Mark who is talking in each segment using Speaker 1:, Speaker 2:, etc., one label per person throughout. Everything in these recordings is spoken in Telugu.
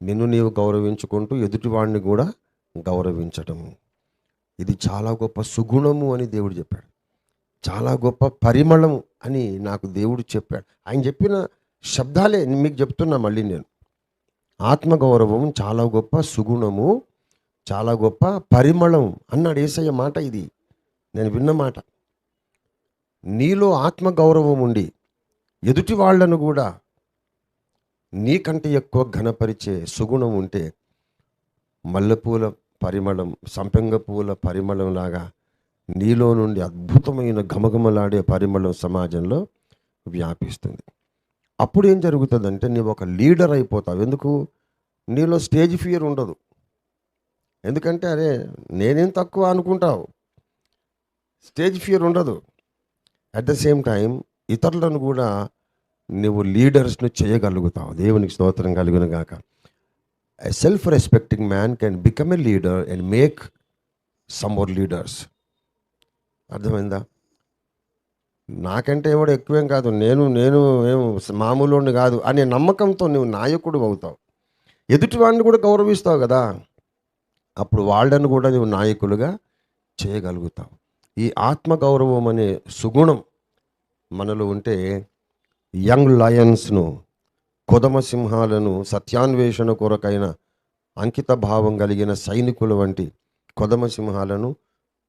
Speaker 1: నిన్ను నీవు గౌరవించుకుంటూ ఎదుటివాడిని కూడా గౌరవించటం. ఇది చాలా గొప్ప సుగుణము అని దేవుడు చెప్పాడు. చాలా గొప్ప పరిమళం అని నాకు దేవుడు చెప్పాడు. ఆయన చెప్పిన శబ్దాలే మీకు చెప్తున్నా మళ్ళీ నేను. ఆత్మగౌరవం చాలా గొప్ప సుగుణము, చాలా గొప్ప పరిమళం అన్నాడు యేసయ్య మాట. ఇది నేను విన్న మాట. నీలో ఆత్మగౌరవం ఉండి ఎదుటి వాళ్లను కూడా నీకంటే ఎక్కువ ఘనపరిచే సుగుణం ఉంటే మల్లెపూల పరిమళం, సంపెంగ పూల పరిమళం లాగా నీలో నుండి అద్భుతమైన ఘమఘమలాడే పరిమళం సమాజంలో వ్యాపిస్తుంది. అప్పుడు ఏం జరుగుతుందంటే నీవు ఒక లీడర్ అయిపోతావు. ఎందుకు? నీలో స్టేజ్ ఫియర్ ఉండదు. ఎందుకంటే అరే నేనేం తక్కువ అనుకుంటావు, స్టేజ్ ఫియర్ ఉండదు. అట్ ద సేమ్ టైం ఇతరులను కూడా నువ్వు లీడర్స్ను చేయగలుగుతావు. దేవునికి స్తోత్రం కలుగును గాక. A self-respecting man can become a leader and make some more leaders. అర్థమైందా? నాకంటే ఎవడు ఎక్కువేం కాదు, నేను ఏం మామూలుని కాదు అనే నమ్మకంతో నువ్వు నాయకుడు అవుతావు. ఎదుటివాడిని కూడా గౌరవిస్తావు కదా, అప్పుడు వాళ్ళను కూడా నువ్వు నాయకులుగా చేయగలుగుతావు. ఈ ఆత్మగౌరవం అనే సుగుణం మనలో ఉంటే యంగ్ లయన్స్ను, కొదమ సింహాలను, సత్యాన్వేషణ కొరకైన అంకిత భావం కలిగిన సైనికుల వంటి కొదమ సింహాలను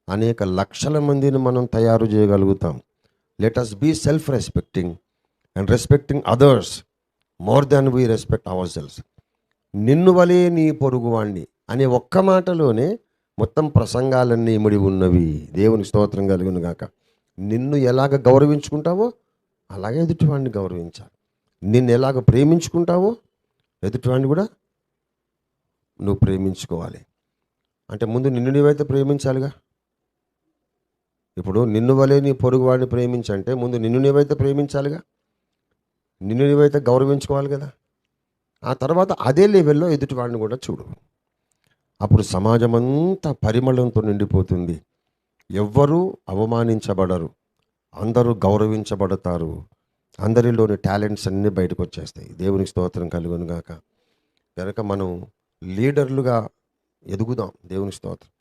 Speaker 1: అనేక లక్షల మందిని మనం తయారు చేయగలుగుతాం. Let us be self respecting and respecting others more than we respect our selves. నిన్ను వలే నీ పొరుగువాణ్ణి అనే ఒక్క మాటలోనే మొత్తం ప్రసంగాలన్నీ ఇమిడి ఉన్నవి. దేవుని స్తోత్రం కలుగును గాక. నిన్ను ఎలాగ గౌరవించుకుంటావో అలాగే ఎదుటివాడిని గౌరవించాలి. నిన్ను ఎలాగ ప్రేమించుకుంటావో ఎదుటివాడిని కూడా నువ్వు ప్రేమించుకోవాలి. అంటే ముందు నిన్ను నీవైతే ప్రేమించాలిగా. ఇప్పుడు నిన్ను వలే నీ పొరుగువాడిని ప్రేమించంటే ముందు నిన్ను నీవైతే ప్రేమించాలిగా, నిన్ను నీవైతే గౌరవించుకోవాలి కదా. ఆ తర్వాత అదే లెవెల్లో ఎదుటివాడిని కూడా చూడు. అప్పుడు సమాజం అంతా పరిమళంతో నిండిపోతుంది. ఎవ్వరూ అవమానించబడరు, అందరూ గౌరవించబడతారు. అందరిలోని టాలెంట్స్ అన్నీ బయటకు వచ్చేస్తాయి. దేవునికి స్తోత్రం కలుగును గాక. కనుక మనం లీడర్లుగా ఎదుగుదాం. దేవునికి స్తోత్రం.